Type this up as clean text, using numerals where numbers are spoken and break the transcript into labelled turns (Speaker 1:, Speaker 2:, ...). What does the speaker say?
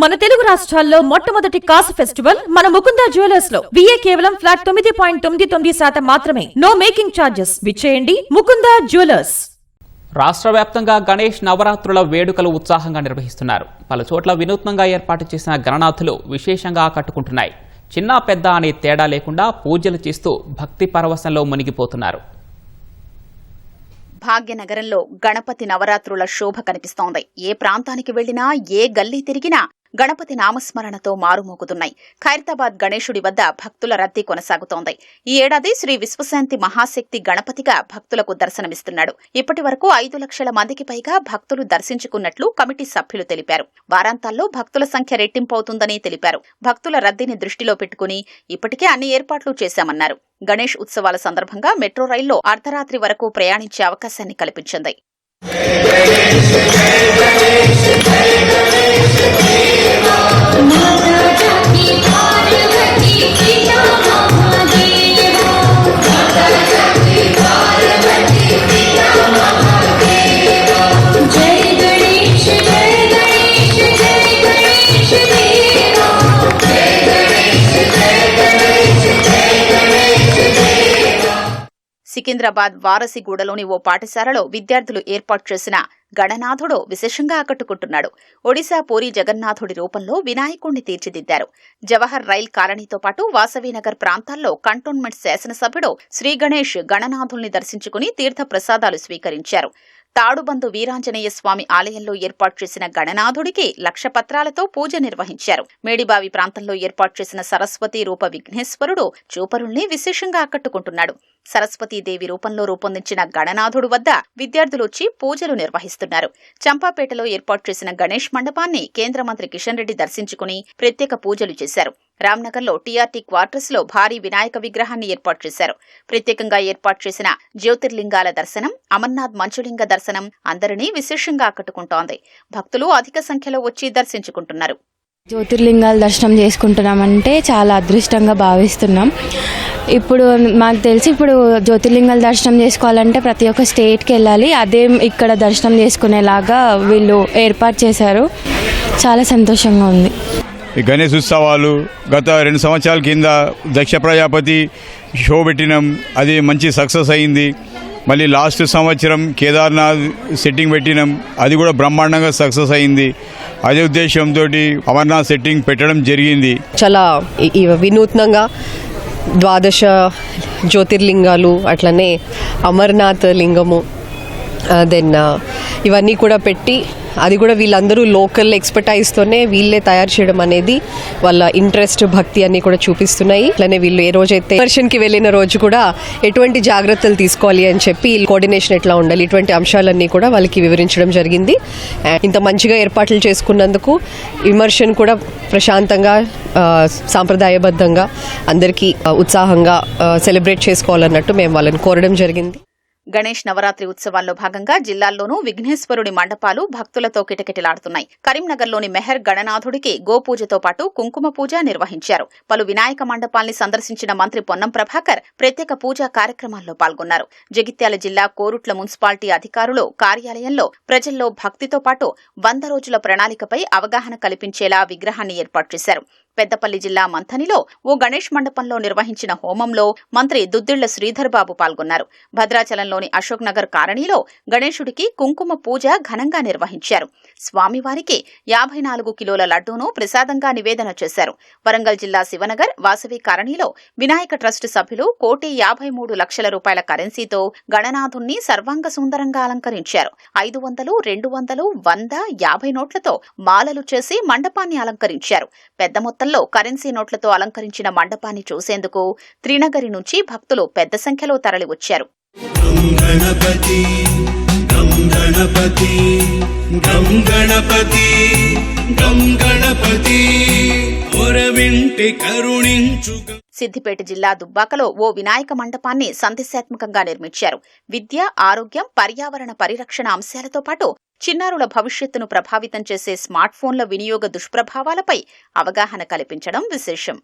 Speaker 1: మన తెలుగు రాష్ట్రాల్లో మొట్టమొదటి కాసు ఫెస్టివల్ మన ముకుందా జ్యువెలర్స్ లో విఏ కేవలం ఫ్లాట్ 9.99% మాత్రమే. No making charges. విచ్చేయండి ముకుందా జ్యువెలర్స్.
Speaker 2: రాష్ట్ర వ్యాప్తంగా గణేష్ నవరాత్రుల వేడుకలు ఉత్సాహంగా నిర్వహిస్తున్నారు. పలు చోట్ల వినూత్నంగా ఏర్పాటు చేసిన గణనాథులు విశేషంగా ఆకట్టుకుంటున్నాయి. చిన్న పెద్ద అనే తేడా లేకుండా పూజలు చేస్తూ భక్తి పరవశంలో మునిగిపోతున్నారు.
Speaker 3: భాగ్యనగరంలో గణపతి నవరాత్రుల శోభ కనిపిస్తోంది. ఏ ప్రాంతానికి వెళ్లినా, ఏ గల్లీ తిరిగినా గణపతి నామస్మరణతో మారుమోగుతున్నాయి. ఖైరతాబాద్ గణేశుడి వద్ద భక్తుల రద్దీ కొనసాగుతోంది. ఈ ఏడాది శ్రీ విశ్వశాంతి మహాశక్తి గణపతిగా భక్తులకు దర్శనమిస్తున్నాడు. ఇప్పటి వరకు 5 లక్షల మందికి పైగా భక్తులు దర్శించుకున్నట్లు కమిటీ సభ్యులు తెలిపారు. వారాంతాల్లో భక్తుల సంఖ్య రెట్టింపవుతుందని తెలిపారు. భక్తుల రద్దీని దృష్టిలో పెట్టుకుని ఇప్పటికే అన్ని ఏర్పాట్లు చేశామన్నారు. గణేష్ ఉత్సవాల సందర్భంగా మెట్రో రైల్లో అర్ధరాత్రి వరకు ప్రయాణించే అవకాశాన్ని కల్పించింది. సికింద్రాబాద్ వారసిగూడలోని ఓ పాఠశాలలో విద్యార్థులు ఏర్పాటు చేసిన గణనాథుడు విశేషంగా ఆకట్టుకుంటున్నాడు. ఒడిశా పూరి జగన్నాథుడి రూపంలో వినాయకుణ్ణి తీర్చిదిద్దారు. జవహర్ రైల్ కాలనీతో పాటు వాసవీనగర్ ప్రాంతాల్లో కంటోన్మెంట్ శాసనసభ్యుడు శ్రీ గణేష్ గణనాథుల్ని దర్శించుకుని తీర్థ ప్రసాదాలు స్వీకరించారు. తాడుబందు వీరాంజనేయ స్వామి ఆలయంలో ఏర్పాటు చేసిన గణనాథుడికి 1,00,000 పత్రాలతో పూజ నిర్వహించారు. మేడిబావి ప్రాంతంలో ఏర్పాటు చేసిన సరస్వతి రూప విఘ్నేశ్వరుడు చూపరుల్ని విశేషంగా ఆకట్టుకుంటున్నాడు. సరస్వతీదేవి రూపంలో రూపొందించిన గణనాథుడు వద్ద విద్యార్థులొచ్చి పూజలు నిర్వహిస్తున్నారు. చంపాపేటలో ఏర్పాటు చేసిన గణేష్ మండపాన్ని కేంద్ర మంత్రి కిషన్ రెడ్డి దర్శించుకుని ప్రత్యేక పూజలు చేశారు. రామ్నగర్లో టీఆర్టీ క్వార్టర్స్ లో భారీ వినాయక విగ్రహాన్ని ఏర్పాటు చేశారు. ప్రత్యేకంగా ఏర్పాటు చేసిన జ్యోతిర్లింగాల దర్శనం, అమర్నాథ్ మంచులింగ దర్శనం అందరినీ విశేషంగా ఆకట్టుకుంటోంది. భక్తులు అధిక సంఖ్యలో వచ్చి దర్శించుకుంటున్నారు.
Speaker 4: జ్యోతిర్లింగాల దర్శనం చేసుకుంటున్నామంటే చాలా అదృష్టంగా భావిస్తున్నాం. ఇప్పుడు మాకు తెలిసి ఇప్పుడు జ్యోతిర్లింగాల దర్శనం చేసుకోవాలంటే ప్రతి ఒక్క స్టేట్కి వెళ్ళాలి. అదే ఇక్కడ దర్శనం చేసుకునేలాగా వీళ్ళు ఏర్పాటు చేశారు. చాలా సంతోషంగా ఉంది.
Speaker 5: ఈ గణేష్ ఉత్సవాలు గత 2 సంవత్సరాల కింద దక్ష ప్రజాపతి షో పెట్టినాం. అది మంచి సక్సెస్ అయింది. మళ్ళీ లాస్ట్ సంవత్సరం కేదార్నాథ్ సెట్టింగ్ పెట్టినాం. అది కూడా బ్రహ్మాండంగా సక్సెస్ అయింది. అదే ఉద్దేశంతో అమర్నాథ్ సెట్టింగ్ పెట్టడం జరిగింది.
Speaker 6: చాలా వినూత్నంగా 12 జ్యోతిర్లింగాలు, అట్లనే అమర్నాథ్ లింగము, దెన్ ఇవన్నీ కూడా పెట్టి అది కూడా వీళ్ళందరూ లోకల్ ఎక్స్పర్టైజ్తోనే వీళ్ళే తయారు చేయడం అనేది వాళ్ళ ఇంట్రెస్ట్, భక్తి అన్ని కూడా చూపిస్తున్నాయి. అట్లనే వీళ్ళు ఏ రోజైతే దర్శన్కి వెళ్ళిన రోజు కూడా ఎటువంటి జాగ్రత్తలు తీసుకోవాలి అని చెప్పి కోఆర్డినేషన్ ఎట్లా ఉండాలి, ఇటువంటి అంశాలన్నీ కూడా వాళ్ళకి వివరించడం జరిగింది. ఇంత మంచిగా ఏర్పాట్లు చేసుకున్నందుకు ఇమర్షన్ కూడా ప్రశాంతంగా, సాంప్రదాయబద్ధంగా అందరికీ ఉత్సాహంగా సెలబ్రేట్ చేసుకోవాలన్నట్టు మేము వాళ్ళని కోరడం జరిగింది.
Speaker 3: గణేష్ నవరాత్రి ఉత్సవాల్లో భాగంగా జిల్లాల్లోనూ విఘ్నేశ్వరుడి మండపాలు భక్తులతో కిటకిటలాడుతున్నాయి. కరీంనగర్లోని మెహర్ గణనాథుడికి గోపూజతో పాటు కుంకుమ పూజ నిర్వహించారు. పలు వినాయక మండపాల్ని సందర్శించిన మంత్రి పొన్నం ప్రభాకర్ ప్రత్యేక పూజా కార్యక్రమాల్లో పాల్గొన్నారు. జగిత్యాల జిల్లా కోరుట్ల మున్సిపాలిటీ అధికారులు కార్యాలయంలో ప్రజల్లో భక్తితో పాటు 100 రోజుల ప్రణాళికపై అవగాహన కల్పించేలా విగ్రహాన్ని ఏర్పాటు చేశారు. పెద్దపల్లి జిల్లా మంథనిలో ఓ గణేష్ మండపంలో నిర్వహించిన హోమంలో మంత్రి దుద్దిళ్ల శ్రీధర్ బాబు పాల్గొన్నారు. భద్రాచలంలోని అశోక్ నగర్ కాలనీలో గణేశుడికి కుంకుమ పూజ ఘనంగా నిర్వహించారు. స్వామివారికి 54 కిలోల లడ్డూను ప్రసాదంగా నివేదన చేశారు. వరంగల్ జిల్లా శివనగర్ వాసవి కాలనీలో వినాయక ట్రస్ట్ సభ్యులు 1,53,00,000 రూపాయల కరెన్సీతో గణనాథుణ్ణి సర్వాంగ సుందరంగా అలంకరించారు. 500, 200, 100, 50 నోట్లతో మాలలు చేసి మండపాన్ని అలంకరించారు. పెద్ద మొత్తంలో కరెన్సీ నోట్లతో అలంకరించిన మండపాన్ని చూసేందుకు త్రినగరి నుంచి భక్తులు పెద్ద సంఖ్యలో తరలివచ్చారు. సిద్దిపేట జిల్లా దుబ్బాకలో ఓ వినాయక మండపాన్ని సందేశాత్మకంగా నిర్మించారు. విద్య, ఆరోగ్యం, పర్యావరణ పరిరక్షణ అంశాలతో పాటు చిన్నారుల భవిష్యత్తును ప్రభావితం చేసే స్మార్ట్ ఫోన్ల వినియోగ దుష్ప్రభావాలపై అవగాహన కల్పించడం విశేషం.